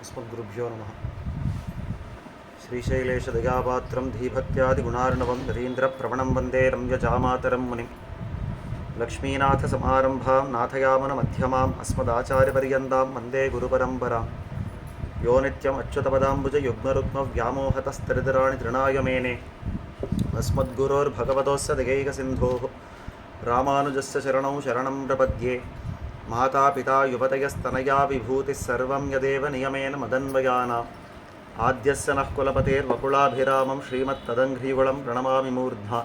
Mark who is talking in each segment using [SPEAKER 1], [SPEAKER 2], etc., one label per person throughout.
[SPEAKER 1] अस्मद्गुरुभ्यो नमः। श्रीशैलेशदयापात्रं धीभक्त्यादिगुणार्णवं नरीन्द्रप्रवणं वन्दे रम्यजामातरं मुनिं लक्ष्मीनाथसमारम्भां नाथयामनमध्यमाम् अस्मदाचार्यपर्यन्तां वन्दे गुरुपरम्परां यो नित्यम् अच्युतपदाम्बुजयुग्मरुग्मव्यामोहतस्तरितराणि तृणाय मेने अस्मद्गुरोर्भगवतोस्य दयैकसिन्धोः रामानुजस्य शरणौ शरणं प्रपद्ये। माता पिता युवतयस्तनया विभूतिः सर्वं यदेव नियमेन मदन्वयानाम् आद्यस्य नः कुलपतेर्वकुलाभिरामं श्रीमत्तदङ्घ्रीकुलं प्रणमामि मूर्ध्ना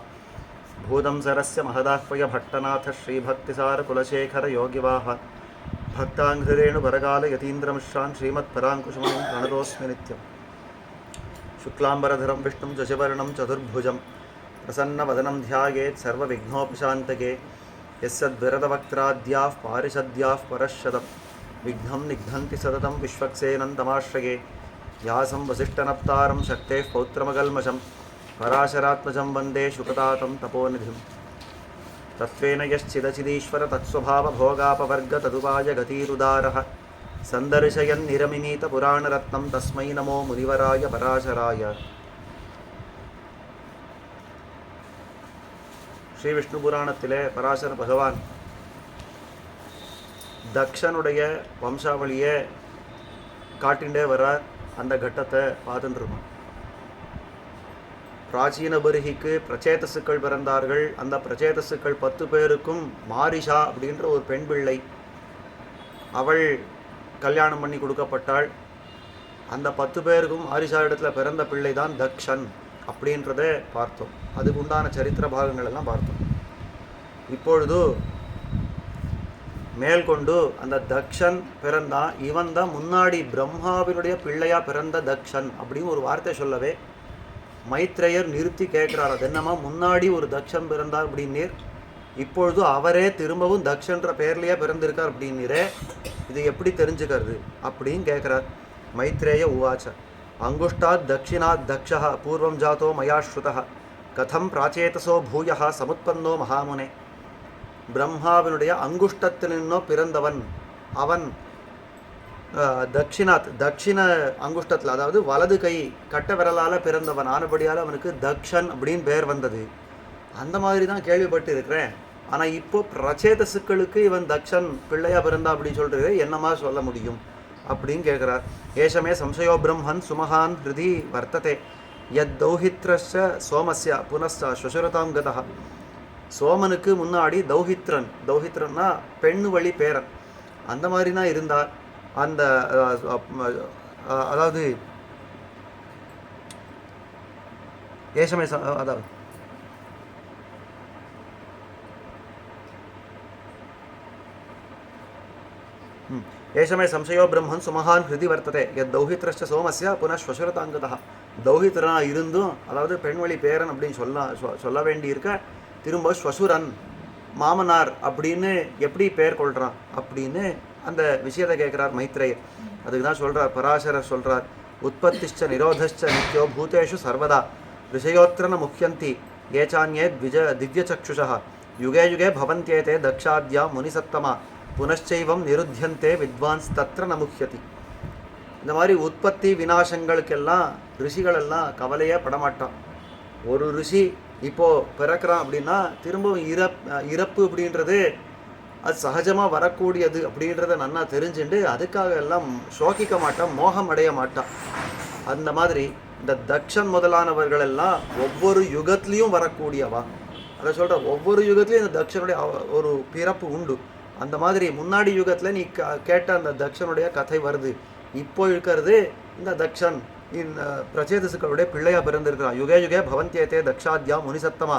[SPEAKER 1] भूतं सरस्य महदाह्वय भट्टनाथ श्रीभक्तिसारकुलशेखरयोगिवाह भक्ताङ्घ्रिरेणुपरकालयतीन्द्रमिश्रान् श्रीमत्पराङ्कुशमुनिं प्रणतोऽस्मि नित्यम्। शुक्लाम्बरधरं विष्णुं शशिवर्णं चतुर्भुजं प्रसन्नवदनं ध्यायेत् सर्वविघ्नोपशान्तके यस्यद्विरदवक्त्राद्याः पारिषद्याः परश्शतं विघ्नं निघ्नन्ति सततं विश्वक्सेनं तमाश्रये। व्यासं वसिष्ठनप्तारं शक्तेः पौत्रमकल्मषं पराशरात्मजं वन्दे शुकतातं तपोनिधिं तत्त्वेन यश्चिदचिदीश्वर तत्स्वभावभोगापवर्गतदुपाय गतिरुदारः सन्दर्शयन्निरमिनीतपुराणरत्नं तस्मै नमो मुनिवराय पराशराय। ஸ்ரீ விஷ்ணு புராணத்திலே பராசர பகவான் தக்ஷனுடைய வம்சாவளியை காட்டிண்டே வரார். அந்த கட்டத்தை பார்த்துட்டுருக்கோம். பிராச்சீன பருகிக்கு பிரச்சேதசுக்கள் பிறந்தார்கள். அந்த பிரச்சேதசுக்கள் 10 பேருக்கும் மாரிஷா அப்படின்ற ஒரு பெண் பிள்ளை. அவள் கல்யாணம் பண்ணி கொடுக்கப்பட்டாள். அந்த 10 பேருக்கும் மாரிஷா இடத்துல பிறந்த பிள்ளை தான் தக்ஷன் அப்படின்றத பார்த்தோம். அதுக்கு உண்டான சரித்திர பாகங்கள் எல்லாம் பார்த்தோம். இப்பொழுது மேல்கொண்டு அந்த தக்ஷன் பிறந்தான். இவன் தான் முன்னாடி பிரம்மாவினுடைய பிள்ளையா பிறந்த தக்ஷன் அப்படின்னு ஒரு வார்த்தை சொல்லவே மைத்ரேயர் நிறுத்தி கேட்குறார். அது என்னமா முன்னாடி ஒரு தக்ஷன் பிறந்தார் அப்படின்னீர், இப்பொழுது அவரே திரும்பவும் தக்ஷன்ற பேர்லேயே பிறந்திருக்கார் அப்படின்னீரே, இது எப்படி தெரிஞ்சுக்கிறது அப்படின்னு கேட்குறார். மைத்ரேய உவாச்ச அங்குஷ்டாத் தக்ஷிணாத் தக்ஷः பூர்வம் ஜாதோ மயா ஸ்ருதः கதம் பிராச்சேதசோ பூயः சமுத்பன்னோ மகாமுனே. பிரம்மாவினுடைய அங்குஷ்டத்திலின்னோ பிறந்தவன் அவன். தக்ஷிண அங்குஷ்டத்தில், அதாவது வலது கை கட்ட விரலால் பிறந்தவன் ஆனபடியால் அவனுக்கு தக்ஷன் அப்படின்னு பேர் வந்தது. அந்த மாதிரி தான் கேள்விப்பட்டு இருக்கிறேன். ஆனால் இப்போ பிரச்சேதசுக்களுக்கு இவன் தக்ஷன் பிள்ளையா பிறந்தா அப்படின்னு சொல்கிறது என்னமா சொல்ல முடியும் அப்படின்னு கேட்குறார். ஏஷமே சம்சயோ பிரம்மன் சுமஹான் ஹிருதி வர்த்ததே யத் தௌஹித்ரஸ்ய சோமஸ்ய புனஸ்த ஸ்வசுரதாம் கதா. சோமனுக்கு முன்னாடி தௌஹித்ரன்னா பெண்ணு வழி பேரன், அந்த மாதிரி தான் இருந்தார். அந்த அதாவது ஏஷமே அதாவது ஏஷமே சம்சயோ பிரம்மன் சுமஹான் ஹிருதி வர்த்ததே யத் தௌஹித்ரஸ்ய சோமஸ்ய புனः ஸ்வசுரதாங்கதா. தௌஹித்ரனா இருந்தும், அதாவது பெண்வழி பேரன் அப்படின்னு சொல்ல வேண்டியிருக்க, திரும்ப ஸ்வசுரன் மாமனார் அப்படின்னு எப்படி பேர் கொள்கிறான் அப்படின்னு அந்த விஷயத்தை கேட்குறார் மைத்ரேயர். அதுக்கு தான் சொல்கிறார் பராசரர் சொல்கிறார், உற்பத்திஷ்ட நிரோதஷ்ட நித்யோ பூதேஷு சர்வதா ரிஷயோத்திரன முக்கியந்தி ஏச்சான்யே திவ்யசக்ஷுஷா யுகே யுகே பவந்தியேதே தக்ஷாத்யா முனிசத்தமா புனశ్చైవం நிருத்தியந்தே வித்வான்ஸ் தத்ர நமுஹ்யதி. இந்த மாதிரி உற்பத்தி விநாசங்களுக்கெல்லாம் ரிஷிகளெல்லாம் கவலையே படமாட்டான். ஒரு ரிஷி இப்போது பிறக்கிறான் அப்படின்னா திரும்பவும் இறப்பு அப்படின்றது அது சகஜமாக வரக்கூடியது அப்படின்றத நன்னா தெரிஞ்சுட்டு அதுக்காக எல்லாம் சோகிக்க மாட்டான், மோகம் அடைய மாட்டான். அந்த மாதிரி இந்த தக்ஷன் முதலானவர்கள் எல்லாம் ஒவ்வொரு யுகத்துலேயும் வரக்கூடியவா. அதை சொல்கிற ஒவ்வொரு யுகத்துலேயும் இந்த தக்ஷனுடைய ஒரு பிறப்பு உண்டு. அந்த மாதிரி முன்னாடி யுகத்தில் நீ கேட்ட அந்த தக்ஷனுடைய கதை வருது. இப்போ இருக்கிறது இந்த தக்ஷன் இந்த பிரச்சேதசுக்களுடைய பிள்ளையாக பிறந்திருக்கிறான். யுகே யுகே பவந்தியேதே தக்ஷாத்யா முனிசத்தமா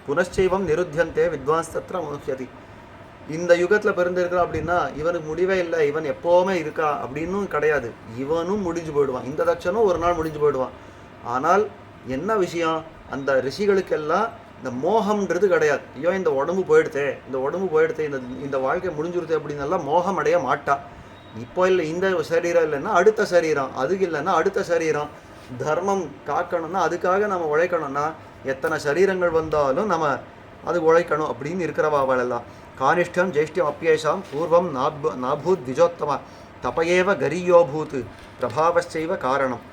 [SPEAKER 1] புனశ్చైవం நிருத்தியந்தே வித்வான்ஸ் தத்ர முஹ்யதி. இந்த யுகத்தில் பிறந்திருக்கிறான் அப்படின்னா இவனுக்கு முடிவே இல்லை, இவன் எப்போவுமே இருக்கா அப்படின்னும் கிடையாது. இவனும் முடிஞ்சு போயிடுவான், இந்த தக்ஷனும் ஒரு நாள் முடிஞ்சு போயிடுவான். ஆனால் என்ன விஷயம், அந்த ரிஷிகளுக்கெல்லாம் இந்த மோகம்ன்றது கிடையாது. ஐயோ இந்த உடம்பு போயிடுத்தே இந்த வாழ்க்கை முடிஞ்சுருது அப்படின்னு எல்லாம் மோகம் அடைய மாட்டா. இப்போ இல்லை இந்த சரீரம் இல்லைன்னா அடுத்த சரீரம், அதுக்கு இல்லைன்னா அடுத்த சரீரம். தர்மம் காக்கணும்னா அதுக்காக நம்ம உழைக்கணும்னா எத்தனை சரீரங்கள் வந்தாலும் நம்ம அது உழைக்கணும் அப்படின்னு இருக்கிறவாவெல்லாம். கானிஷ்டம் ஜெயிஷ்டம் அப்பியேஷாம் பூர்வம் நாபூத் திஜோத்தமா தபயேவ கரியோபூத் பிரபாவச்சைவ காரணம்.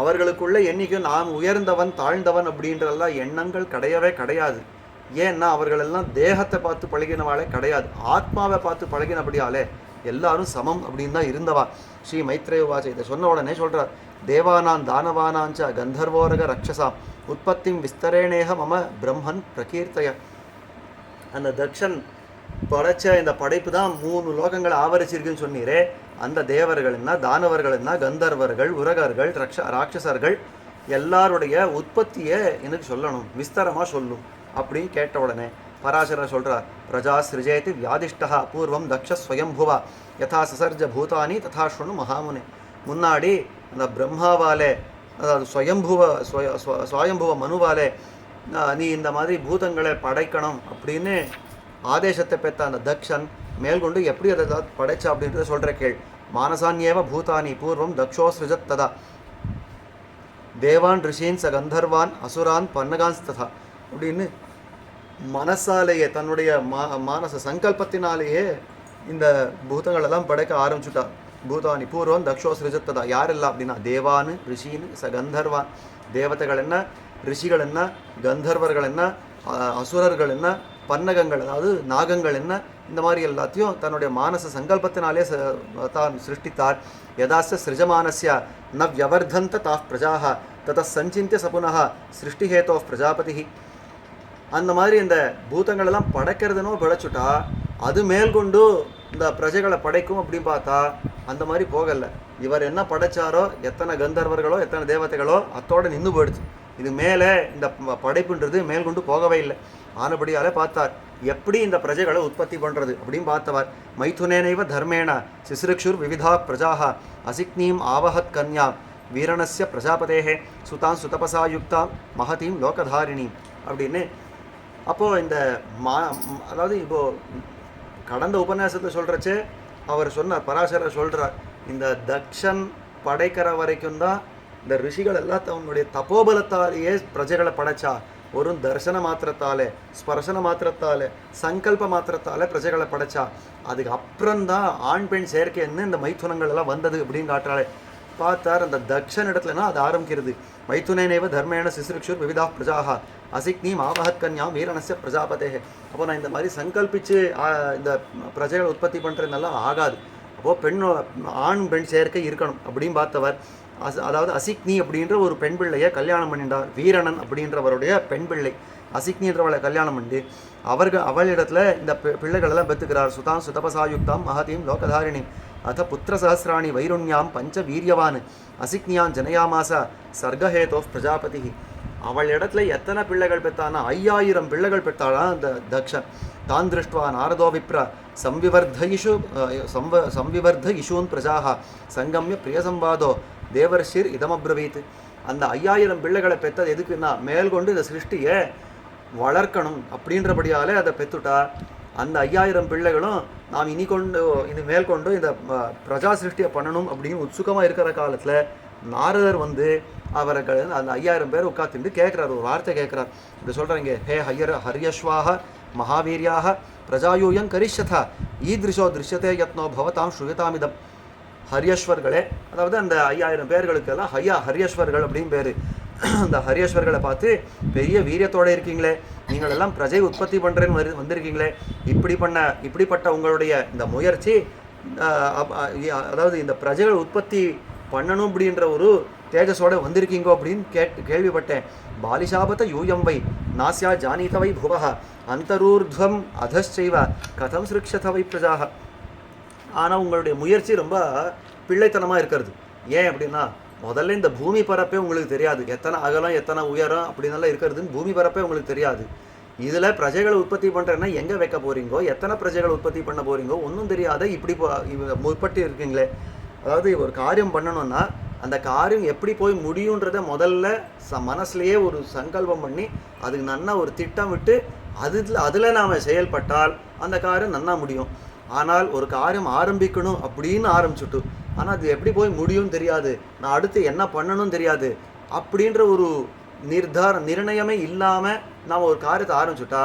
[SPEAKER 1] அவர்களுக்குள்ள என்றைக்கும் நாம் உயர்ந்தவன் தாழ்ந்தவன் அப்படின்றதெல்லாம் எண்ணங்கள் கிடையவே கிடையாது. ஏன்னா அவர்களெல்லாம் தேகத்தை பார்த்து பழகினவாளே கிடையாது, ஆத்மாவை பார்த்து பழகினபடியாலே எல்லாரும் சமம் அப்படின்னு தான் இருந்தவா. ஸ்ரீ மைத்ரேய வாச்ச இதை சொன்ன உடனே சொல்கிறார், தேவானான் தானவானாஞ்ச கந்தர்வோரக ரக்ஷசாம் உற்பத்திம் விஸ்தரேணேக மம பிரம்மன் பிரகீர்த்தய. அந்த தக்ஷன் படைச்ச இந்த படைப்பு தான் 3 லோகங்களை ஆவரிச்சிருக்குன்னு சொன்னீரே, அந்த தேவர்கள் என்ன, தானவர்கள் என்ன, கந்தர்வர்கள், உரகர்கள், ராட்சசர்கள் எல்லாருடைய உற்பத்தியை எனக்கு சொல்லணும், விஸ்தரமாக சொல்லும் அப்படின்னு கேட்ட உடனே பராசரர் சொல்கிறார், பிரஜா சிருஜேதி வியாதிஷ்டா பூர்வம் தக்ஷ ஸ்வயம்புவா யதா சசர்ஜ பூதானி ததா ஸ்ருணு மகாமுனி. முன்னாடி அந்த பிரம்மாவாலே, அதாவது ஸ்வயம்புவ மனுவாலே நீ இந்த மாதிரி பூதங்களை படைக்கணும் அப்படின்னு ஆதேசத்தை பெற்ற அந்த தக்ஷன் மேல்கொண்டு எப்படி அதை படைச்சா அப்படின்றத சொல்கிற கேள். மானசான்யேவ பூதானி பூர்வம் தக்ஷோ சிருஜத் ததா தேவான் ரிஷீன் ச கந்தர்வான் அசுரான் பன்னகான்ஸ்ததா அப்படின்னு மனசாலேயே தன்னுடைய மானச சங்கல்பத்தினாலேயே இந்த பூதங்களெல்லாம் படைக்க ஆரம்பிச்சுட்டா. பூதானி பூர்வம் தக்ஷோ சிருஜத்ததா யாரெல்லாம் அப்படின்னா தேவான் ரிஷின்னு ச கந்தர்வான், தேவதைகள் என்ன, ரிஷிகள் என்ன, கந்தர்வர்கள் என்ன, அசுரர்கள் என்ன, பன்னகங்கள் அதாவது நாகங்கள் என்ன, இந்த மாதிரி எல்லாத்தையும் தன்னுடைய மானச சங்கல்பத்தினாலே தான் சிருஷ்டித்தார். யதாச சிருஜமானஸ்ய ந வியவர்தந்த தாஃப் பிரஜாக தத சஞ்சிந்திய சபுனः சிருஷ்டிஹேதோ பிரஜாபதி. அந்த மாதிரி இந்த பூதங்களெல்லாம் படைக்கிறதுனோ படைச்சுட்டா அது மேல்கொண்டு இந்த பிரஜைகளை படைக்கும் அப்படின்னு பார்த்தா அந்த மாதிரி போகலை. இவர் என்ன படைச்சாரோ, எத்தனை கந்தர்வர்களோ எத்தனை தேவதைகளோ அத்தோடு நின்று போயிடுச்சு. இது மேலே இந்த படைப்புன்றது மேல்கொண்டு போகவே இல்லை. ஆனபடியாலே பார்த்தார் எப்படி இந்த பிரஜைகளை உற்பத்தி பண்ணுறது அப்படின்னு பார்த்தவர். மைதுனேனைவ தர்மேண சிசிருக்ஷுர் விவிதா பிரஜாக அசிக்னீம் ஆவஹத் கன்யாம் வீரணஸ்ய பிரஜாபதேஹே சுதான் சுதபசாயுக்தாம் மகதீம் லோகதாரிணீம் அப்படின்னு. அப்போது இந்த அதாவது இப்போது கடந்த உபன்யாசத்தில் சொல்கிறச்சே அவர் சொன்னார், பராசரர் சொல்கிறார், இந்த தக்ஷன் படைக்கிற வரைக்கும் தான் இந்த ரிஷிகள் எல்லாம் தன்னுடைய தபோபலத்தாலேயே பிரஜைகளை படைச்சா. ஒரு தர்சன மாத்திரத்தாலே, ஸ்பர்சன மாத்திரத்தாலே, சங்கல்ப மாத்திரத்தாலே பிரஜைகளை படைச்சா. அதுக்கு அப்புறம்தான் ஆண் பெண் சேர்க்கைன்னு இந்த மைத்துனங்கள் எல்லாம் வந்தது அப்படின்னு காட்டுறாளே. பார்த்தார் அந்த தக்ஷன் இடத்துலனா அது ஆரம்பிக்கிறது. மைத்துனேனேவ தர்மேண சிசிருக்ஷுர் விவிதா பிரஜாக அசிக்னீம் ஆவஹத் கன்யாம் வீரணஸ்ய பிரஜாபதேஹே. அப்போ நான் இந்த மாதிரி சங்கல்பித்து இந்த பிரஜைகளை உற்பத்தி பண்ணுறதுனெல்லாம் ஆகாது. அப்போது ஆண் பெண் சேர்க்கை இருக்கணும் அப்படின்னு பார்த்தவர். அதாவது அசிக்னி அப்படின்ற ஒரு பெண் பிள்ளையை கல்யாணம் பண்ணிட்டார். வீரணன் அப்படின்றவருடைய பெண் பிள்ளை அசிக்னின்றவளை கல்யாணம் பண்ணி அவளிடத்துல இந்த பிள்ளைகளெல்லாம் பெற்றுக்கிறார். சுதாம் சுதபசாயுக்தாம் மகதீம் லோகதாரிணீம் அத புத்திர சஹசிராணி வைருண்யாம் பஞ்ச வீரியவான் அசிக்னியான் ஜனயாமாச சர்கஹேதோ பிரஜாபதி. அவள் இடத்துல எத்தனை பிள்ளைகள் பெற்றானா 5000 பிள்ளைகள் பெற்றாளாம் அந்த தக்ஷன். தான் திருஷ்டுவா நாரதோ விப்ர சம்விவர்த இஷூன் பிரஜாக சங்கம்ய பிரியசம்பாதோ தேவர்ஷிர் இதமப்ரவீத். அந்த 5000 பிள்ளைகளை பெற்றது எதுக்குன்னா மேல்கொண்டு இந்த சிருஷ்டியை வளர்க்கணும் அப்படின்றபடியாலே அதை பெற்றுட்டா. அந்த 5000 பிள்ளைகளும் நாம் இனி மேல்கொண்டு இந்த பிரஜா சிருஷ்டியை பண்ணணும் அப்படின்னு உத்சுகமாக இருக்கிற காலத்தில் நாரதர் வந்து அவர்கள் அந்த 5000 பேர் உட்காந்துட்டு கேட்குறாரு, ஒரு வார்த்தை கேட்குறார். இப்படி சொல்கிறாங்க, ஹே ஹரியஸ்வாக மகாவீரியாக பிரஜாயூயம் கரிஷ்யதா ஈதிருஷோ திருஷ்யத்தே யத்னோ பவதாம் ஸ்ருயதாமிதம். ஹரியஸ்வர்களே, அதாவது அந்த 5000 பேர்களுக்கெல்லாம் ஹரியஸ்வர்கள் அப்படின்னு பேர். அந்த ஹரியஸ்வர்களை பார்த்து பெரிய வீரியத்தோடு இருக்கீங்களே, நீங்களெல்லாம் பிரஜை உற்பத்தி பண்ணுறேன்னு வந்திருக்கீங்களே, இப்படிப்பட்ட உங்களுடைய இந்த முயற்சி, அதாவது இந்த பிரஜைகள் உற்பத்தி பண்ணணும் அப்படின்ற ஒரு தேஜஸோடு வந்திருக்கீங்கோ அப்படின்னு கேள்விப்பட்டேன். பாலிஷாபத யூயம் வை நாஸ்யா ஜானீதவை புவஹ அந்தரூர்த்வம் அதச்சைவ கதம் சிருக்ஷதவை பிரஜாக. ஆனால் உங்களுடைய முயற்சி ரொம்ப பிள்ளைத்தனமாக இருக்கிறது. ஏன் அப்படின்னா முதல்ல இந்த பூமி பரப்பே உங்களுக்கு தெரியாது, எத்தனை அகலம் எத்தனை உயரம் அப்படின்னெல்லாம் இருக்கிறதுன்னு பூமி பரப்பே உங்களுக்கு தெரியாது. இதில் பிரஜைகளை உற்பத்தி பண்ணுறேன்னா எங்கே வைக்க போகிறீங்கோ, எத்தனை பிரஜைகளை உற்பத்தி பண்ண போகிறீங்கோ ஒன்றும் தெரியாத இப்படி முற்பட்டு இருக்கீங்களே. அதாவது ஒரு காரியம் பண்ணணும்னா அந்த காரியம் எப்படி போய் முடியுன்றதை முதல்ல மனசுலேயே ஒரு சங்கல்பம் பண்ணி அதுக்கு நன்னா ஒரு திட்டம் விட்டு அதில் நாம் செயல்பட்டால் அந்த காரியம் நன்னா முடியும். ஆனால் ஒரு காரியம் ஆரம்பிக்கணும் அப்படின்னு ஆரம்பிச்சுட்டு ஆனால் அது எப்படி போய் முடியும்னு தெரியாது, நான் அடுத்து என்ன பண்ணணும்னு தெரியாது அப்படின்ற ஒரு நிர்ணயமே இல்லாமல் நாம் ஒரு காரியத்தை ஆரம்பிச்சுட்டா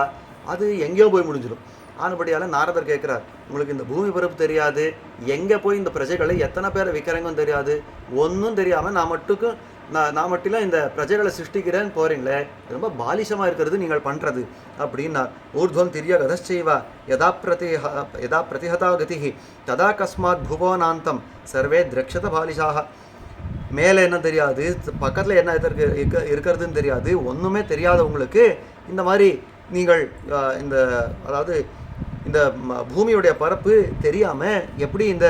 [SPEAKER 1] அது எங்கேயோ போய் முடிஞ்சிடும். ஆனபடியால் நாரதர் கேட்குறார், உங்களுக்கு இந்த பூமி பரப்பு தெரியாது, எங்கே போய் இந்த பிரஜைகளை எத்தனை பேரை விற்கிறங்கும் தெரியாது, ஒன்றும் தெரியாமல் நான் மட்டும் இந்த பிரஜைகளை சிருஷ்டிக்கிறேன்னு போகிறீங்களே, ரொம்ப பாலிஷமாக இருக்கிறது நீங்கள் பண்ணுறது அப்படின்னார். ஊர்துவம் திரிய கதச்சைவா யதா பிரதிஹதா கதிஹி ததா கஸ்மாத் புவனாந்தம் சர்வே திரக்ஷத பாலிஷாக. மேலே என்ன தெரியாது, பக்கத்தில் என்ன இருக்கிறதுன்னு தெரியாது, ஒன்றுமே தெரியாதவங்களுக்கு இந்த மாதிரி நீங்கள் இந்த அதாவது இந்த பூமியுடைய பரப்பு தெரியாமல் எப்படி இந்த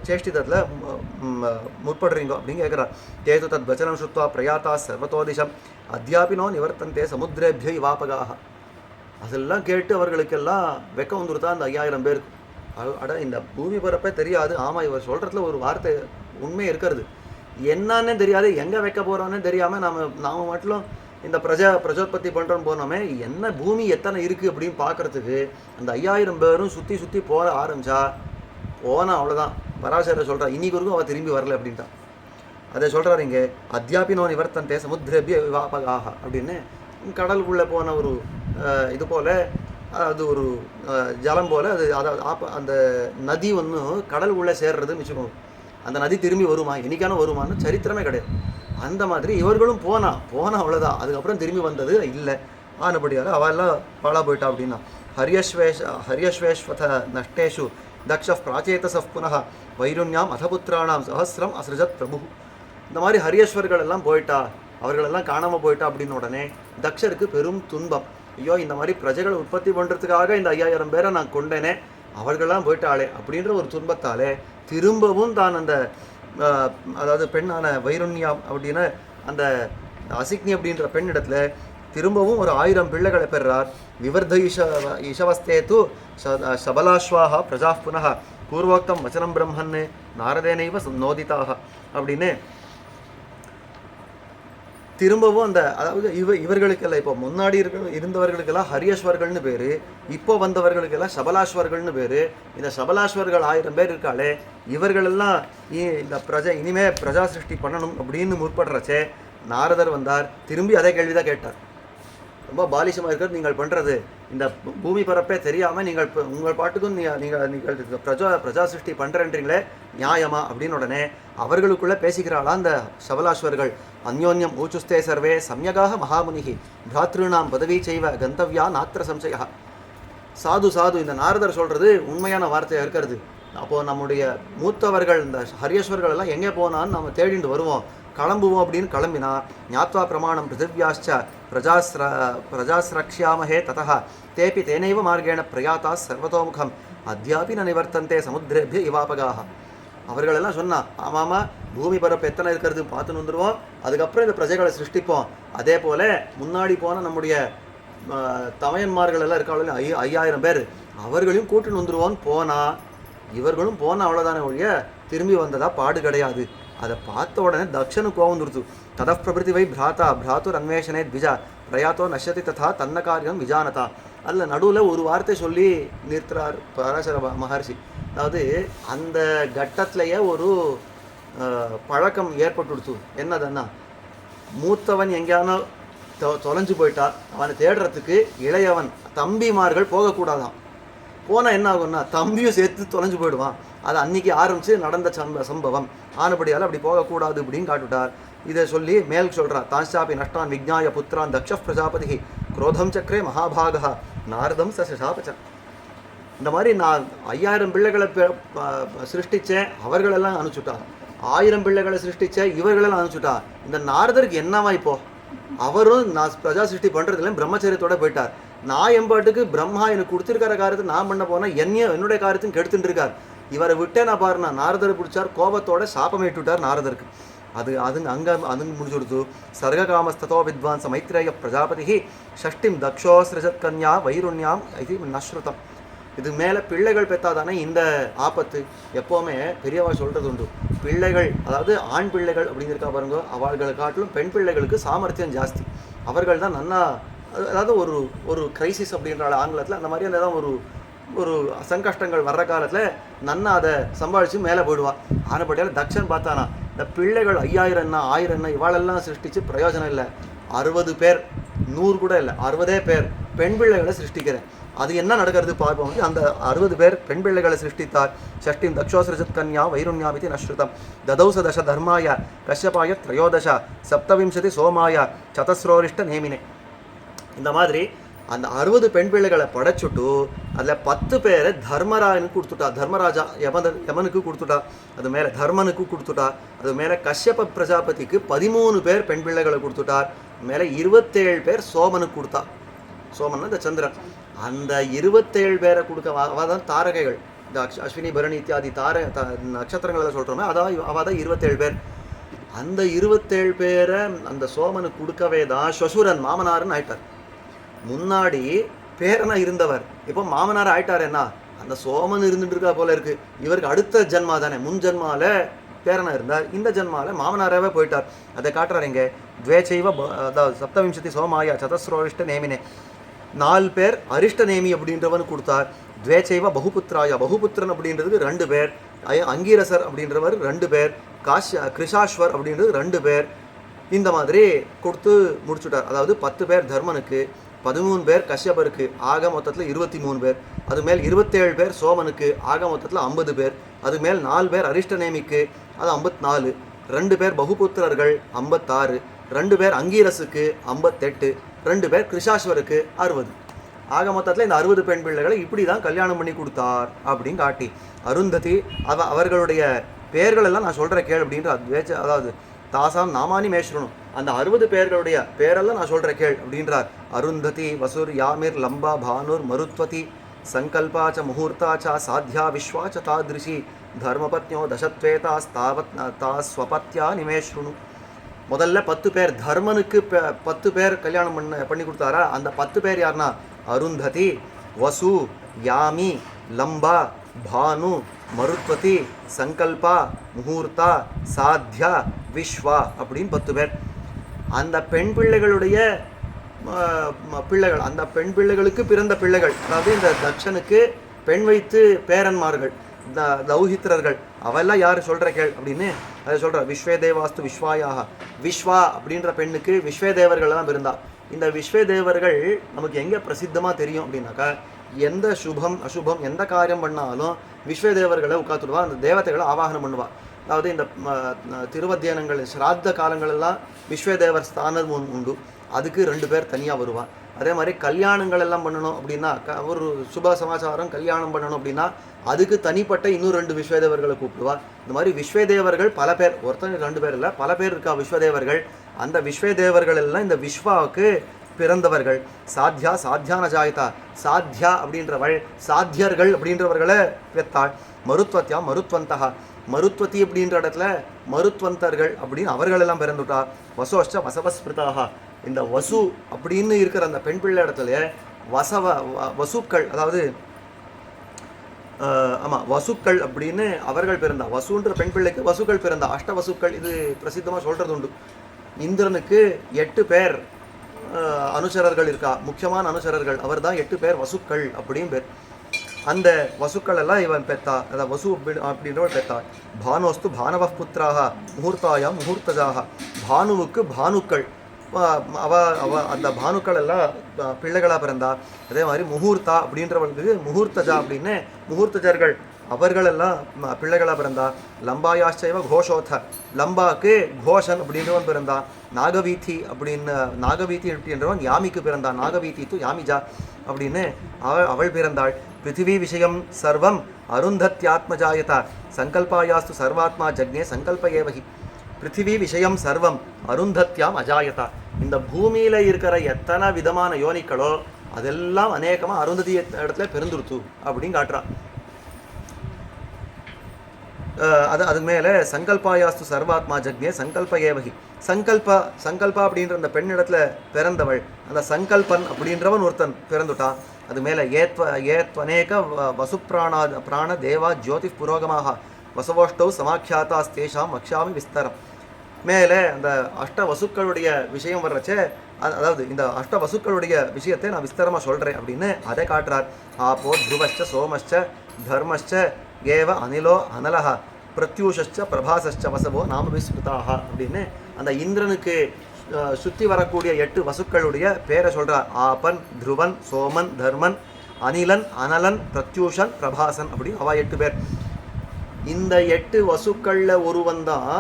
[SPEAKER 1] சேஷ்டிதத்தில் முற்படுறீங்க அப்படின்னு கேட்குறார். தேது தத் வச்சனம் ஸ்ருத்வா பிரயாத்தா சர்வத்தோதிஷம் அத்தியாபினோ நிவர்த்தந்தே சமுத்திரேபியோ இவாபகாக. அதெல்லாம் கேட்டு அவர்களுக்கெல்லாம் வெக்க வந்துருத்தா அந்த 5000 பேருக்கு. அட இந்த பூமி பரப்பே தெரியாது, ஆமாம் இவர் சொல்கிறதுல ஒரு வார்த்தை உண்மை இருக்கிறது, என்னன்னே தெரியாது, எங்கே வைக்க போகிறோன்னே தெரியாமல் நாம் மட்டும் இந்த பிரஜோத்பத்தி பண்ணுறோன்னு போனோமே, என்ன பூமி எத்தனை இருக்குது அப்படின்னு பார்க்குறதுக்கு அந்த 5000 பேரும் சுற்றி போக ஆரம்பித்தா போனால் அவ்வளோதான். பராசர சொல்கிறா, இன்னைக்கு வரைக்கும் அவள் திரும்பி வரல அப்படின்ட்டான். அதை சொல்கிறாரு இங்கே, அத்தியாபினோ நிவர்த்தந்தே சமுத்திரபிய விவாபகாக அப்படின்னு. கடலுக்குள்ளே போன ஒரு இது போல், அது ஒரு ஜலம் போல், அது அதாவது அந்த நதி ஒன்று கடலுக்குள்ளே சேர்றதுன்னு வச்சுக்கோங்க. அந்த நதி திரும்பி வருமா, என்னைக்கான வருமானு சரித்திரமே கிடையாது. அந்த மாதிரி இவர்களும் போனால் அவ்வளோதான், அதுக்கப்புறம் திரும்பி வந்தது இல்லை. ஆனபடியால் அவெல்லாம் பாழா போயிட்டா அப்படின்னா. ஹரியஸ்வேஸ்வத நஷ்டேஷு தக்ஷ பிராச்சேதசப் புனः வைருண்யாம் அதபுத்திராணாம் சஹசிரம் அசிருஜத் பிரபு. இந்த மாதிரி ஹரியஸ்வர்கள் எல்லாம் போயிட்டா, அவர்களெல்லாம் காணாமல் போயிட்டா அப்படின்னு உடனே தக்ஷருக்கு பெரும் துன்பம். ஐயோ, இந்த மாதிரி பிரஜைகளை உற்பத்தி பண்ணுறதுக்காக இந்த 5000 பேரை நான் கொண்டேனே, அவர்களெல்லாம் போயிட்டாளே அப்படின்ற ஒரு துன்பத்தாலே திரும்பவும் தான் அந்த அதாவது பெண்ணான வைருண்யா அப்படின்னு அந்த அசிக்னி அப்படின்ற பெண்ணிடத்துல திரும்பவும் ஒரு 1000 பிள்ளைகளை பெறார். விவர்த ஈஷவஸ்தே து சபலாஸ்வாக பிரஜா புனः பூர்வோக்தம் வச்சனம் பிரம்மன் நாரதேனைவ நோதிதாக அப்படின்னு திரும்பவும் அந்த அதாவது இவர்களுக்கெல்லாம் இப்போ முன்னாடி இருந்தவர்களுக்கெல்லாம் ஹரியஸ்வர்கள்னு பேர், இப்போ வந்தவர்களுக்கெல்லாம் சபலாஸ்வர்கள்னு பேர். இந்த சபலாஸ்வர்கள் 1000 பேர் இருக்காளே, இவர்களெல்லாம் இந்த இனிமே பிரஜா சிருஷ்டி பண்ணணும் அப்படின்னு முற்படுறச்சே நாரதர் வந்தார். திரும்பி அதே கேள்வி தான் கேட்டார். ரொம்ப பாலிஷமாக இருக்கிறது நீங்கள் பண்ணுறது, இந்த பூமி பரப்பே தெரியாமல் நீங்கள் உங்கள் பாட்டுக்கும் நீங்கள் பிரஜா சிருஷ்டி பண்ணுறேன்றீங்களே, நியாயமா அப்படின்னு உடனே அவர்களுக்குள்ளே பேசிக்கிறாளா அந்த சபலாஸ்வர்கள். அந்யோன்யம் ஊச்சுஸ்தே சர்வே சம்யகாக மகாமுனிகி பிராத்ருணாம் பதவி செய்வ கந்தவ்யா நாத்திர சம்சயா. சாது இந்த நாரதர் சொல்கிறது உண்மையான வார்த்தையாக இருக்கிறது. அப்போது நம்முடைய மூத்தவர்கள் இந்த ஹரியஸ்வர்கள் எல்லாம் எங்கே போனான்னு நம்ம தேடிட்டு வருவோம், கிளம்புவோம் அப்படின்னு கிளம்பினா ஞாத்வா பிரமாணம் பிருத்திவியாச்ச பிரஜாஸ்ரக்ஷ்யாமஹே ததா தேபி தேனைவ மார்கேண பிரயாத்தா சர்வதோமுகம் அத்தியாபி ந நிவர்த்தந்தே சமுத்திரேபிய இவாபகாக. அவர்களெல்லாம் சொன்னா, ஆமாமா பூமி பரப்பு எத்தனை இருக்கிறது பார்த்துன்னு வந்துடுவோம், அதுக்கப்புறம் இந்த பிரஜைகளை சிருஷ்டிப்போம். அதே போல் முன்னாடி போன நம்முடைய தமையன்மார்கள் எல்லாம் இருக்காங்க 5000 பேர், அவர்களையும் கூட்டின்னு வந்துடுவோன்னு போனால் இவர்களும் போனால் அவ்வளோதானே ஒழிய திரும்பி வந்ததா பாடு கிடையாது. அதை பார்த்த உடனே தக்ஷனு கோவம் துருத்து. ததப் பிரபிருதி வை பிராத்துர் அன்வேஷனே த்விஜா பிரயாத்தோ நஷ்யதி ததா தன்ன காரியம் விஜானதா. அதில் நடுவில் ஒரு வார்த்தை சொல்லி நிறுத்துறார் பராசர மகர்ஷி. அதாவது அந்த கட்டத்திலேயே ஒரு பழக்கம் ஏற்பட்டுடுத்து. என்னதுன்னா, மூத்தவன் எங்கேயானோ தொலைஞ்சு போயிட்டா அவனை தேடுறதுக்கு இளையவன் தம்பிமார்கள் போகக்கூடாதான். போனால் என்ன ஆகும்னா தம்பியும் சேர்த்து தொலைஞ்சு போயிடுவான். அது அன்றைக்கி ஆரம்பித்து நடந்த சம்பவம். ஆனபடியால் அப்படி போகக்கூடாது அப்படின்னு காட்டுட்டார். இதை சொல்லி மேல் சொல்கிறார். தாஞ்சாபி நஷ்டான் விஜ்ஞாய புத்திரான் தக்ஷ பிரஜாபதி குரோதம் சக்கரே மகாபாகா நாரதம் சசாபச்சன். இந்த மாதிரி நான் 5000 பிள்ளைகளை சிருஷ்டித்தேன், அவர்களெல்லாம் அனுப்பிச்சுட்டான். 1000 பிள்ளைகளை சிருஷ்டித்தேன், இவர்களெல்லாம் அனுப்பிச்சுட்டா. இந்த நாரதருக்கு என்னவா இப்போ? அவரும் நான் பிரஜா சிருஷ்டி பண்ணுறதுல பிரம்மச்சரியத்தோடு போயிட்டார். நான் எம்பாட்டுக்கு பிரம்மா எனக்கு கொடுத்துருக்கிற காரியத்தை நான் பண்ண போனால் என்னுடைய காரியத்தையும் கெடுத்துட்டு இருக்கார். இவரை விட்டே நான் பாருண்ணா நாரதரை பிடிச்சார், கோபத்தோட சாபமேட்டுட்டார் நாரதருக்கு. அங்கே முடிச்சு கொடுத்து சர்ககாமஸ்தோ வித்வான்ச மைத்ரேய பிரஜாபதி ஷஷ்டிம் தக்ஷோஸ்ரஜத் கன்யா வைருண்யாம் இது நஸ்ருதம். இது மேலே பிள்ளைகள் பெற்றாதானே இந்த ஆபத்து. எப்போவுமே பெரியவா சொல்கிறது உண்டு, பிள்ளைகள் அதாவது ஆண் பிள்ளைகள் அப்படிங்கிறக்கா பாருங்க, அவர்களை காட்டிலும் பெண் பிள்ளைகளுக்கு சாமர்த்தியம் ஜாஸ்தி. அவர்கள் தான் நன்னா, அதாவது ஒரு கிரைசிஸ் அப்படின்ற ஆங்கிலத்தில் அந்த மாதிரியான தான் ஒரு சங்கஷ்டங்கள் வர்ற காலத்தில் நன்னா அதை சம்பாதிச்சு மேலே போயிடுவான். ஆனப்படியால் தக்ஷன் பார்த்தானா, இந்த பிள்ளைகள் 5000 என்ன 1000 என்ன இவாளெல்லாம் சிருஷ்டிச்சு பிரயோஜனம் இல்லை. 60 பேர் 100 கூட இல்லை, 60 பேர் பெண் பிள்ளைகளை சிருஷ்டிக்கிறேன். அது என்ன நடக்கிறது பார்ப்போம். அந்த 60 பேர் பெண் பிள்ளைகளை சிருஷ்டித்தார். ஷஷ்டிம் தக்ஷோசிருஜத் கன்யா வைருண்யாமிதி நஸ்ருதம் ததௌச தச தர்மாய கஷ்யபாய த்ரயோதச சப்தவிம்சதி சோமாய சதஸ்ரோரிஷ்ட நேமினே. இந்த மாதிரி அந்த 60 பெண் பிள்ளைகளை படைச்சுட்டு அதில் 10 பேரை தர்மராஜனுக்கு கொடுத்துட்டா. தர்மராஜா யமனுக்கு கொடுத்துட்டா. அது மேலே தர்மனுக்கு கொடுத்துட்டா. அது மேலே கஷ்யப பிரஜாபதிக்கு 13 பேர் பெண் பிள்ளைகளை கொடுத்துட்டார். மேலே 27 பேர் சோமனுக்கு கொடுத்தா. சோமன் இந்த சந்திரன். அந்த 27 பேரை கொடுக்க அவள் தான் தாரகைகள். இந்த அஸ்வினி பரணி இத்தியாதி நட்சத்திரங்களை சொல்கிறோமே அவள் தான் 27 பேர். அந்த 27 பேரை அந்த சோமனுக்கு கொடுக்கவே தான் ஸ்வசுரன் மாமனாருன்னு ஆயிட்டார். முன்னாடி பேரனா இருந்தவர் இப்போ மாமனார் ஆயிட்டார். என்ன அந்த சோமன் இருந்துட்டு இருக்கா போல இருக்கு. இவருக்கு அடுத்த ஜென்மா தானே, முன் ஜென்மால பேரனா இருந்தார், இந்த ஜென்மால மாமனாராகவே போயிட்டார். அதை காட்டுறாரு இங்கே. துவேச்சைவ அதாவது சப்தவிம்சதி சோமாயா சதஸ்ரோரிஷ்ட நேமினே. 4 பேர் அரிஷ்ட நேமி அப்படின்றவனு கொடுத்தார். துவேச்சைவ பகுபுத்திராயா, பகுபுத்திரன் அப்படின்றதுக்கு 2 பேர். அங்கீரசர் அப்படின்றவர் 2 பேர். கிருஷாஸ்வர் அப்படின்றது 2 பேர். இந்த மாதிரி கொடுத்து முடிச்சுட்டார். அதாவது 10 பேர் தர்மனுக்கு, 13 பேர் கஷ்யபருக்கு, ஆக மொத்தத்தில் 23 பேர். அது மேல் 27 பேர் சோமனுக்கு, ஆக மொத்தத்தில் 50 பேர். அது மேல் 4 பேர் அரிஷ்டநேமிக்கு, அது 54. 2 பேர் பகுபுத்திரர்கள் 56. 2 பேர் அங்கீரசுக்கு 58. 2 பேர் கிருஷாஸ்வருக்கு 60. ஆக மொத்தத்தில் இந்த 60 பெண் பிள்ளைகளை இப்படி தான் கல்யாணம் பண்ணி கொடுத்தார் அப்படின்னு காட்டி அருந்ததி அவர்களுடைய பெயர்கள் எல்லாம் நான் சொல்கிற கேள் அப்படின்ற அதாவது தாசாம் நாமானி மேஷ்ருணும். அந்த 60 பேர்களுடைய பேரெல்லாம் நான் சொல்கிற கேள் அப்படின்றார். அருந்ததி வசுர் யாமிர் லம்பா பானுர் மருத்வதி சங்கல்பாச்ச முகூர்த்தாச்சா சாத்யா விஸ்வாச்ச தாதிருஷி தர்மபத்யோ தசத்வேதாஸ்தாவத் தாஸ்வபத்யா நிமேஷ்ருணு. முதல்ல 10 பேர் தர்மனுக்கு 10 பேர் கல்யாணம் பண்ணி கொடுத்தாரா. அந்த 10 பேர் யாருன்னா அருந்ததி, வசு, யாமி, லம்பா, பானு, மருத்வதி, சங்கல்பா, முகூர்த்தா, சாத்யா, விஸ்வா அப்படின்னு 10 பேர். அந்த பெண் பிள்ளைகளுடைய பிள்ளைகள், அந்த பெண் பிள்ளைகளுக்கு பிறந்த பிள்ளைகள், அதாவது இந்த தக்ஷனுக்கு பெண் வைத்து பேரன்மார்கள் தௌஹித்ரர்கள், அவெல்லாம் யார் சொல்கிற கேள் அப்படின்னு அதை சொல்கிற. விஸ்வேதேவாஸ்து விஸ்வாயாக, விஸ்வா அப்படின்ற பெண்ணுக்கு விஸ்வேதேவர்கள் தான் பிறந்தா. இந்த விஸ்வேதேவர்கள் நமக்கு எங்கே பிரசித்தமாக தெரியும் அப்படின்னாக்கா, எந்த சுபம் அசுபம் எந்த காரியம் பண்ணாலும் விஸ்வேதேவர்களை உட்காத்துடுவா, அந்த தேவதைகளை ஆவாகனம் பண்ணுவா. அதாவது இந்த திருவத்தியனங்கள் ஸ்ராத்த காலங்களெல்லாம் விஸ்வேதேவர் ஸ்தானம் உண்டு, அதுக்கு 2 பேர் தனியாக வருவாள். அதே மாதிரி கல்யாணங்கள் எல்லாம் பண்ணணும் அப்படின்னா, ஒரு சுப சமாச்சாரம் கல்யாணம் பண்ணணும் அப்படின்னா அதுக்கு தனிப்பட்ட இன்னும் 2 விஸ்வேதேவர்களை கூப்பிடுவா. இந்த மாதிரி விஸ்வேதேவர்கள் பல பேர், ஒருத்தர் 2 பேர் இல்லை, பல பேர் இருக்கா விஸ்வதேவர்கள். அந்த விஸ்வேதேவர்கள் எல்லாம் இந்த விஸ்வாவுக்கு பிறந்தவர்கள். சாத்யா சாத்யான ஜாயதா, சாத்யா அப்படின்றவள் சாத்தியர்கள் அப்படின்றவர்களை பெற்றாள். மருத்வத்யா மருத்வந்தகா, மருத்வதி அப்படின்ற இடத்துல மருத்வந்தர்கள் அப்படின்னு அவர்களெல்லாம் பிறந்துட்டா. வசோஷ்ட வசவஸ்மிருதாக, இந்த வசு அப்படின்னு இருக்கிற அந்த பெண் பிள்ளை இடத்துல வசுக்கள், அதாவது ஆமாம் வசுக்கள் அப்படின்னு அவர்கள் பிறந்தா. வசுன்ற பெண் பிள்ளைக்கு வசுக்கள் பிறந்தா. அஷ்டவசுக்கள் இது பிரசித்தமாக சொல்கிறது உண்டு. இந்திரனுக்கு 8 பேர் அனுசரர்கள் இருக்கா, முக்கியமான அனுசரர்கள், அவர் தான் 8 பேர் வசுக்கள் அப்படின்னு பேர். அந்த வசுக்கள் எல்லாம் இவன் பெற்றா, அதாவது வசு அப்படின்றவள் பெற்றாள். பானோஸ்து பானவ புத்திராக முகூர்த்தாயா முகூர்த்தஜாக, பானுவுக்கு பானுக்கள், அந்த பானுக்கள் எல்லாம் பிள்ளைகளாக பிறந்தா. அதே மாதிரி முகூர்த்தா அப்படின்றவர்களுக்கு முகூர்த்தஜா அப்படின்னு முகூர்த்தஜர்கள், அவர்களெல்லாம் பிள்ளைகளாக பிறந்தா. லம்பாயாச்சைவ கோஷோத, லம்பாக்கு கோஷன் அப்படின்றவன் பிறந்தா. நாகவீதி அப்படின்றவன் யாமிக்கு பிறந்தான். நாகவீதி து யாமிஜா அப்படின்னு அவள் பிறந்தாள். பிருத்திவி விஷயம் சர்வம் அருந்தத்யாத்மஜாயதா சங்கல்பாயாஸ்து சர்வாத்மா ஜக்னே சங்கல்ப ஏவகி. பிருத்திவி விஷயம் சர்வம் அருந்தத்யாம் அஜாயதா, இந்த பூமியில் இருக்கிற எத்தனை விதமான யோனிக்களோ அதெல்லாம் அநேகமாக அருந்ததி இடத்துல பிறந்துருத்து அப்படின்னு காட்டுறான். அது மேலே சங்கல்பாயாஸ்து சர்வாத்மா ஜக்னே சங்கல்ப ஏவகி. சங்கல்பா அப்படின்ற அந்த பெண்ணிடத்துல பிறந்தவள், அந்த சங்கல்பன் அப்படின்றவன் ஒருத்தன் பிறந்துட்டான். அது மேலே ஏத்வனேக வசுப்பிராண தேவா ஜோதி புரோகமாக வசவோஷ்டௌ சமாக்கியாத்தாஸ்தேஷாம் வக்ஷாமி விஸ்தரம். மேலே அந்த அஷ்டவசுக்களுடைய விஷயம் வர்றச்சே, அதாவது இந்த அஷ்டவசுக்களுடைய விஷயத்தை நான் விஸ்தரமாக சொல்கிறேன் அப்படின்னு அதை காட்டுறார். ஆப்போ த்ருவச்ச சோமச்ச தர்மச்ச ஏவ அனிலோ அனலஹ பிரத்யூஷச்ச பிரபாசச்ச வசவோ நாம விஸ்மிருதாக அப்படின்னு அந்த இந்திரனுக்கு சுற்றி வரக்கூடிய 8 வசுக்களுடைய பேரை சொல்கிறார். ஆபன், த்ருவன், சோமன், தர்மன், அனிலன், அனலன், பிரத்யூஷன், பிரபாசன் அப்படி அவ 8 பேர். இந்த 8 வசுக்கள்ல ஒருவன் தான்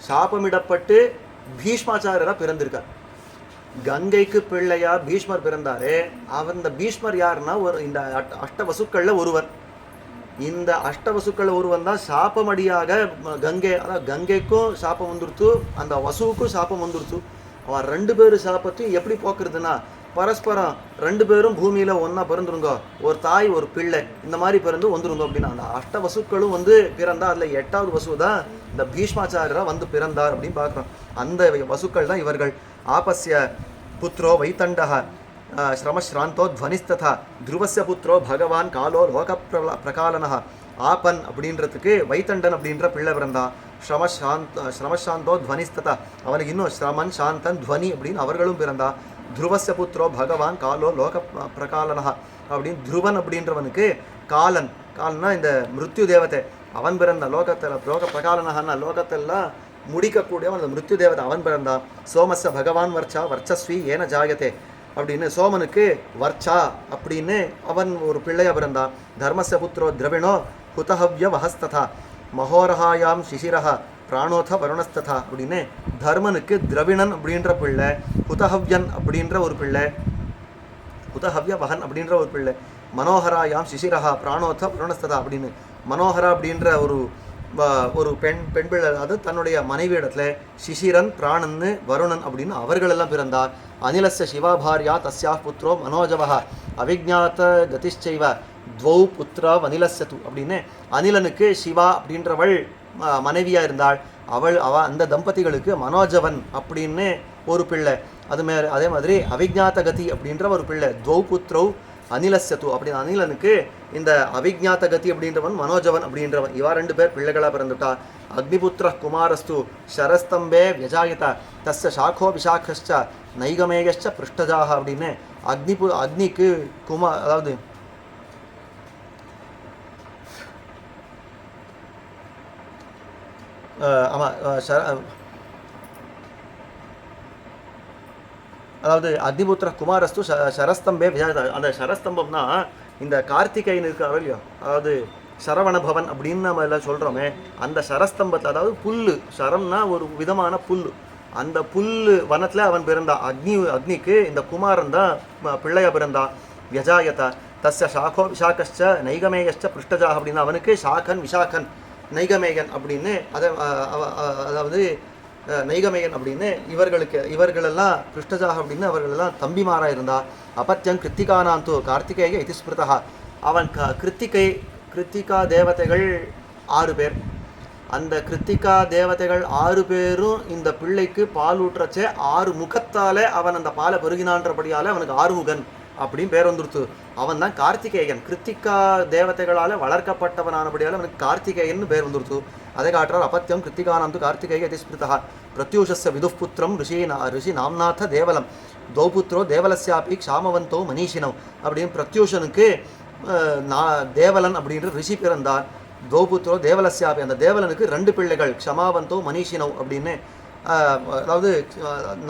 [SPEAKER 1] சாபமிடப்பட்டு பீஷ்மாச்சாரியரா பிறந்திருக்கார். கங்கைக்கு பிள்ளையா பீஷ்மர் பிறந்தாரே, அந்த பீஷ்மர் யாருன்னா இந்த அஷ்டவசுக்கள்ல ஒருவர். இந்த அஷ்டவசுக்கள் ஒருவன் தான் சாப்பமடியாக அதாவது கங்கைக்கும் சாப்பம் வந்துருத்து, அந்த வசுவுக்கும் சாப்பம் வந்துருத்து. அவன் 2 பேரும் சாப்பத்தையும் எப்படி போக்குறதுன்னா, பரஸ்பரம் 2 பேரும் பூமியில ஒன்னா பிறந்துருங்க, ஒரு தாய் ஒரு பிள்ளை இந்த மாதிரி பிறந்து வந்துருங்க அப்படின்னா அந்த அஷ்டவசுக்களும் பிறந்தா. அதுல 8வது வசு தான் இந்த பீஷ்மாச்சாரியரா பிறந்தார் அப்படின்னு பார்க்குறோம். அந்த வசுக்கள் தான் இவர்கள். ஆபஸ்ய புத்ரோ வைத்தண்டஹ ஸ்ரமஸ்ராந்தோ துவனிஸ்ததா துருவஸ்ய புத்ரோ பகவான் காலோ லோக பிரகாலனஹ. ஆபன் அப்படின்றதுக்கு வைத்தண்டன் அப்படின்ற பிள்ளை பிறந்தான். ஸ்ரமசாந்தோ துவனிஸ்ததா, அவனுக்கு இன்னும் ஸ்ரமன் சாந்தன் துவனி அப்படின்னு அவர்களும் பிறந்தா. துருவஸ்ய புத்ரோ பகவான் காலோ லோக பிரகாலனஹ அப்படின்னு துருவன் அப்படின்றவனுக்கு காலன்னா இந்த மிருத்யு தேவதை அவன் பிறந்த லோக பிரகாலனஹன்னா லோகத்தெல்லாம் முடிக்கக்கூடியவன் அந்த மிருத்யு தேவதை அவன் பிறந்தான். சோமஸ்ய பகவான் வர்ச்சா வர்ச்சஸ்வி ஏன ஜாயத்தே அப்படின்னு சோமனுக்கு வர்ச்சா அப்படின்னு அவன் ஒரு பிள்ளையா பிறந்தான். தர்மஸ்ய புத்ரோ திரவிணோ குதஹவ்ய வஹஸ்ததா மகோரஹாயாம் சிசிரஹ பிராணோத வருணஸ்ததா அப்படின்னு தர்மனுக்கு திரவிணன் அப்படின்ற பிள்ளை, குதஹவ்யன் அப்படின்ற ஒரு பிள்ளை, குதஹவ்ய வஹன் அப்படின்ற ஒரு பிள்ளை, மனோகராயாம் சிசிரஹா பிராணோத வருணஸ்ததா அப்படின்னு மனோகரா அப்படின்ற ஒரு பெண் பிள்ளை, அது தன்னுடைய மனைவி இடத்துல சிசிரன், பிராணன்னு, வருணன் அப்படின்னு அவர்களெல்லாம் பிறந்தார். அனிலஸ்ய சிவாபாரியா தஸ்யா புத்ரோ மனோஜவஹ அவிஜாத்த கதிஷ்சைவ துவௌ புத்ரா அனிலஸ்ய து அப்படின்னு அனிலனுக்கு சிவா அப்படின்றவள் மனைவியா இருந்தாள். அந்த தம்பதிகளுக்கு மனோஜவன் அப்படின்னு ஒரு பிள்ளை, அதே மாதிரி அவிஜாத்த கதி அப்படின்ற ஒரு பிள்ளை. துவௌ புத்ரௌ அனிலஸ்யத்து அப்படின்னு அனிலனுக்கு இந்த அவிஜாத்த கதி அப்படின்றவன் மனோஜவன் அப்படின்றவன் இவா 2 பேர் பிள்ளைகளாக பிறந்துட்டா. அக்னிபுத்திர குமாரஸ்து ஷரஸ்தம்பே வியஜாயத தஸ்ய சாக்கோ விசாகஷ்ச நைகமேகஷ்ச பிருஷ்டஜாக அப்படின்னு அக்னிக்கு அதாவது அதாவது அக்னிபுத்திர குமாரஸ்து சரஸ்தம்பே விஜாயதா. அந்த சரஸ்தம்பம்னா இந்த கார்த்திகைன்னு இருக்காரோ இல்லையோ, அதாவது சரவணபவன் அப்படின்னு நம்ம எல்லாம் சொல்கிறோமே, அந்த சரஸ்தம்பத்தில் அதாவது புல், சரம்னா ஒரு விதமான புல், அந்த புல் வனத்தில் அவன் பிறந்தான். அக்னிக்கு இந்த குமாரன் தான் பிள்ளையா பிறந்தான். வியஜாயதா தஸ்ய சாக்கோ விசாகஷ்ச நைகமேகஷ்ச பிருஷ்டஜாக அப்படின்னு அவனுக்கு சாகன், விஷாகன், நைகமேகன் அப்படின்னு அதாவது நைகமேகன் அப்படின்னு இவர்களெல்லாம் பிருஷ்டஜாக அப்படின்னு அவர்களெல்லாம் தம்பிமாராக இருந்தா. அபத்தியன் கிருத்திகானாந்தோ கார்த்திகேய இதிஸ்மிருதா. அவன் கிருத்திகா தேவதைகள் 6 பேர். அந்த கிருத்திகா தேவதைகள் 6 பேரும் இந்த பிள்ளைக்கு பால் ஊற்றச்சே 6 முகத்தாலே அவன் அந்த பாலை பெருகினான்றபடியால் அவனுக்கு ஆறுமுகன் அப்படின்னு பேர் வந்துருத்து. அவன் தான் கார்த்திகேயன். கிருத்திகா தேவதைகளால் வளர்க்கப்பட்டவனானபடியால் அவனுக்கு கார்த்திகேயன் பேர் வந்துருத்து. அதை காட்டுறார். அபத்தியம் கிருத்திகானாந்து கார்த்திகேய அதிஸ்மிருதா. பிரத்யூஷஸ்ய விதுப்புத்திரம் ரிஷி நாம்நாத தேவலம் தௌபுத்ரோ தேவலஸ்யாபி க்ஷாமவந்தோ மனீஷினவ் அப்படின்னு பிரத்யூஷனுக்கு தேவலன் அப்படின்ற ரிஷி பிறந்தார். தௌபுத்ரோ தேவலஸ்யாபி அந்த தேவலனுக்கு 2 பிள்ளைகள் க்ஷமாவந்தோ மனீஷினவ் அப்படின்னு அதாவது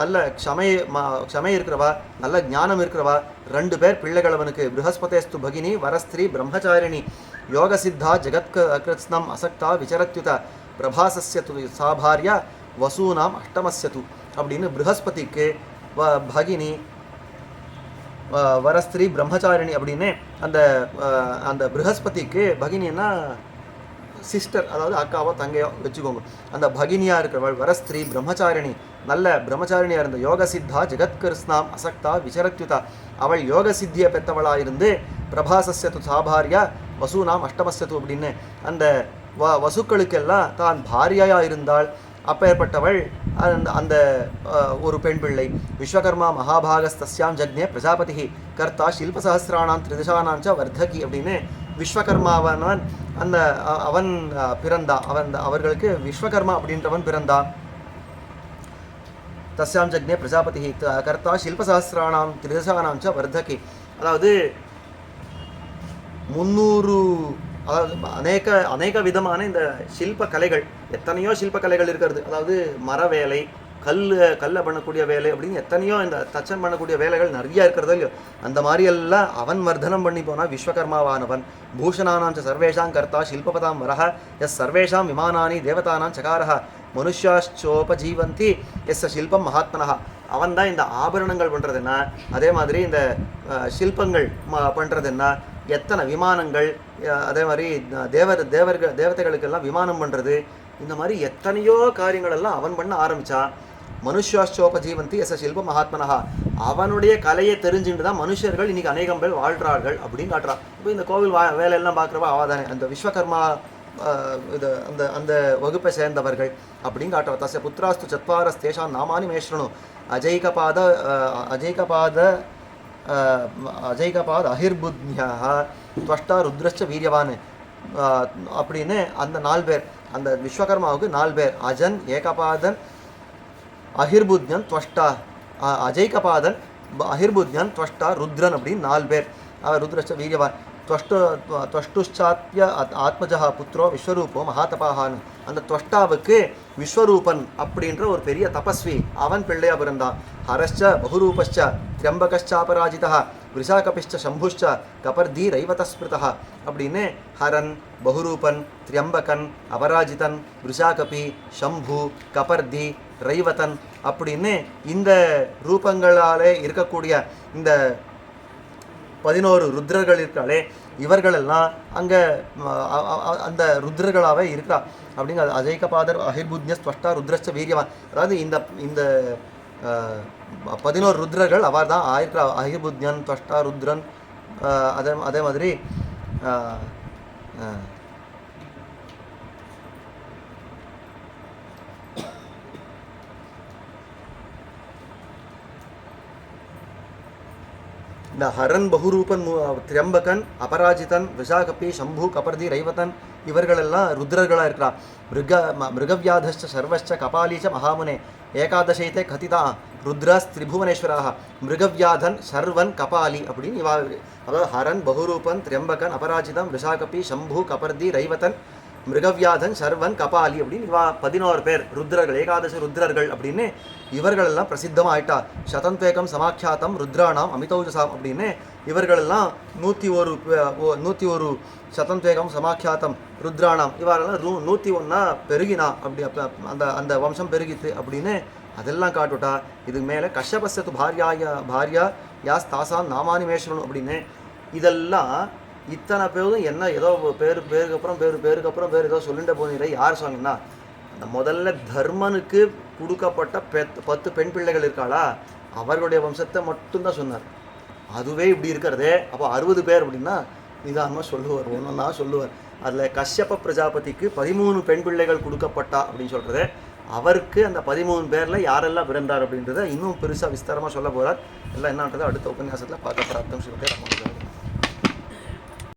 [SPEAKER 1] நல்ல க்ஷமை இருக்கிறவா, நல்ல ஞானம் இருக்கிறவா 2 பேர் பிள்ளைகள் அவனுக்கு. ப்ரஹஸ்பதேஸ்து பகினி வரஸ்திரீ பிரம்மச்சாரிணி யோகசித்தா ஜெகத்கிருத்ஸ்னம் அசக்தா விசரத்யுத பிரபாசஸ்ய து சாபாரியா வசூனாம் அஷ்டமஸ்யது அப்படின்னு ப்ரஹஸ்பதிக்கு பகினி வரஸ்திரீ பிரம்மச்சாரிணி அப்படின்னு அந்த ப்ரஹஸ்பதிக்கு பகினின்னா சிஸ்டர், அதாவது அக்காவோ தங்கையோ வச்சுக்கோங்க. அந்த பகினியாக இருக்கிறவள் வரஸ்திரீ பிரம்மச்சாரிணி, நல்ல பிரம்மச்சாரிணியாக இருந்த யோக சித்தா ஜெகத்கிருஷ்ணாம் அசக்தா விசரத்யுதா. அவள் யோக சித்தியை பெற்றவளாக இருந்து பிரபாசஸ்யது சாபாரியா வசூனாம் அஷ்டமஸ்யது அப்படின்னு அந்த வசுக்களுக்கெல்லாம் தான் பாரியாக இருந்தாள். அப்பேற்பட்டவள் அந்த ஒரு பெண் பிள்ளை. விஸ்வகர்மா மகாபாகஸ்தஸ்யாம் ஜக்னே பிரஜாபதி கர்த்தா ஷில்பசஹசிராணாம் திரிதிஷானாஞ்ச வர்தகி அப்படின்னு விஸ்வகர்மாவன் அவன் பிறந்தான். அவர்களுக்கு விஸ்வகர்மா அப்படின்றவன் பிறந்தான். தஸ்யாம் ஜக்னே பிரஜாபதி கர்த்தா ஷில்பசஹசிராணாம் திரிதிஷானாஞ்ச வர்தகி. அதாவது 300 அதாவது அநேக விதமான இந்த சில்ப கலைகள், எத்தனையோ சில்ப கலைகள் இருக்கிறது. அதாவது மரவேலை, கல்லை பண்ணக்கூடிய வேலை அப்படின்னு எத்தனையோ இந்த தச்சன் பண்ணக்கூடிய வேலைகள் நிறைய இருக்கிறதோ இல்லையோ, அந்த மாதிரி எல்லாம் அவன் வர்தனம் பண்ணி போனால் விஸ்வகர்மாவானவன். பூஷணானாம் ச சர்வேஷாம் கர்த்தா ஷில்பபதாம் வரஹ எஸ் சர்வேஷாம் விமானானி தேவதானாம் சகாரஹ மனுஷாச்சோபஜீவந்தி எஸ் சில்பம் மகாத்மனஹா. அவன் தான் இந்த ஆபரணங்கள் பண்ணுறது என்ன, அதே மாதிரி இந்த சில்பங்கள் பண்ணுறது என்ன, எத்தனை விமானங்கள், அதே மாதிரி தேவதைகளுக்கெல்லாம் விமானம் பண்ணுறது, இந்த மாதிரி எத்தனையோ காரியங்கள் எல்லாம் அவன் பண்ண ஆரம்பித்தா. மனுஷாச்சோபஜீவந்தி எஸ் சில்ப மகாத்மனஹா. அவனுடைய கலையை தெரிஞ்சுட்டு தான் மனுஷர்கள் இன்றைக்கி அநேகம் பேர் வாழ்கிறார்கள் அப்படின்னு காட்டுறான். இப்போ இந்த கோவில் வேலையெல்லாம் பார்க்குறவா அவதானே அந்த விஸ்வகர்மா இது அந்த அந்த வகுப்பை சேர்ந்தவர்கள் அப்படின்னு காட்டுறா. தஸ்ய புத்திராஸ்து சத்வாரஸ் தேஷான் நாமானி மேஷ்ரணு அஜைகபாத அஹிர்புத்யா துவஷ்டா ருத்ரஸ்ச வீரியவான் அப்படின்னு அந்த 4 பேர், அந்த விஸ்வகர்மாவுக்கு 4 பேர், அஜன், ஏகபாதன், அஹிர்புத்யன், துவஷ்டா, அஜைகபாதன், அஹிர்புத்யன், துவஷ்டா, ருத்ரன் அப்படின்னு 4 பேர். ருத்ரஸ்ச வீரியவான் துவஷ்டுச்சாத்திய ஆத்மஜா புத்திரோ விஸ்வரூபோ மகாதபாகான். அந்த துவஷ்டாவுக்கு விஸ்வரூபன் அப்படின்ற ஒரு பெரிய தபஸ்வி அவன் பிள்ளையா பிறந்தான். ஹரஷ்ச பகுரூபஷ்ச திரியம்பகஷ்சாபராஜிதா விருஷாகபிஷ்ச சம்புஷ்ச கபர்தி ரைவதஸ்மிருதா அப்படின்னு ஹரன், பகுரூபன், திரியம்பகன், அபராஜிதன், விருஷாகபி, சம்பு, கபர்தி, ரைவதன் அப்படின்னு இந்த ரூபங்களாலே இருக்கக்கூடிய இந்த 11 ருத்ரர்கள் இருக்காளே, இவர்களெல்லாம் அங்கே அந்த ருத்ரர்களாகவே இருக்கா அப்படிங்க. அஜைகபாதர் அஹிர்புத்யஸ் துவஷ்டா ருத்ரஸ்ச வீரியவான். அதாவது இந்த இந்த 11 ருத்ரர்கள் அவர் தான் ஆயிருக்கா. அஹிர்புத்யன், துவஷ்டா, ருத்ரன், அதே மாதிரி இந்த ஹரன், பகுரூபன், திரியம்பகன், அபராஜிதன், விஷாகபி, சம்பு, கபர்தி, ரைவதன் இவர்களெல்லாம் ருத்ரர்களாக இருக்கிறா. மிருகவியாதச்ச சர்வச்ச கபாலீச்ச மகாமுனே ஏகாதசைத்தே கதிதா ருத்ராஸ் திரிபுவனேஸ்வராக. மிருகவியாதன், சர்வன், கபாலி அப்படின்னு இவா. அதாவது ஹரன், பகுரூபன், திரியம்பகன், அபராஜிதன், விஷாகபி, சம்பு, கபர்தி, ரைவதன், மிருகவியாதன், சர்வன், கபாலி அப்படின்னு இவா 11 பேர் ருத்ரர்கள், ஏகாதச ருத்ரர்கள் அப்படின்னு இவர்களெல்லாம் பிரசித்தமாக ஆயிட்டா. சதந்தேகம் சமாக்கியாத்தம் ருத்ராணாம் அமிதௌஜசாம் அப்படின்னு இவர்களெல்லாம் 101 சதந்தேகம் சமாக்கியாத்தம் ருத்ராணாம் இவரெல்லாம் 101 பெருகினா அப்படி அந்த அந்த வம்சம் பெருகித்து அப்படின்னு அதெல்லாம் காட்டுட்டா. இதுக்கு மேலே கஷ்யபஸ்யத்து பாரியா யாஸ் தாசாம் நாமானி மேஷணும் அப்படின்னு இதெல்லாம் இத்தனை பேரும் என்ன ஏதோ பேருக்கு அப்புறம் பேர் ஏதோ சொல்லிட்டு போனீங்க. யார் சொன்னீங்கன்னா அந்த முதல்ல தர்மனுக்கு கொடுக்கப்பட்ட 10 பெண் பிள்ளைகள் இருக்காளா, அவர்களுடைய வம்சத்தை மட்டும்தான் சொன்னார். அதுவே இப்படி இருக்கிறதே. அப்போ 60 பேர் அப்படின்னா நிதானமாக சொல்லுவார், ஒன்றா சொல்லுவார். அதில் கஷ்யப பிரஜாபதிக்கு 13 பெண் பிள்ளைகள் கொடுக்கப்பட்டா அப்படின்னு சொல்கிறது. அவருக்கு அந்த 13 பேரில் யாரெல்லாம் பிறந்தார் அப்படின்றத இன்னும் பெருசாக விஸ்தாரமாக சொல்ல போகிறார். எல்லாம் என்னன்றது அடுத்த உபன்யாசத்தில் பார்க்க பிரார்த்தம் சொல்லிட்டு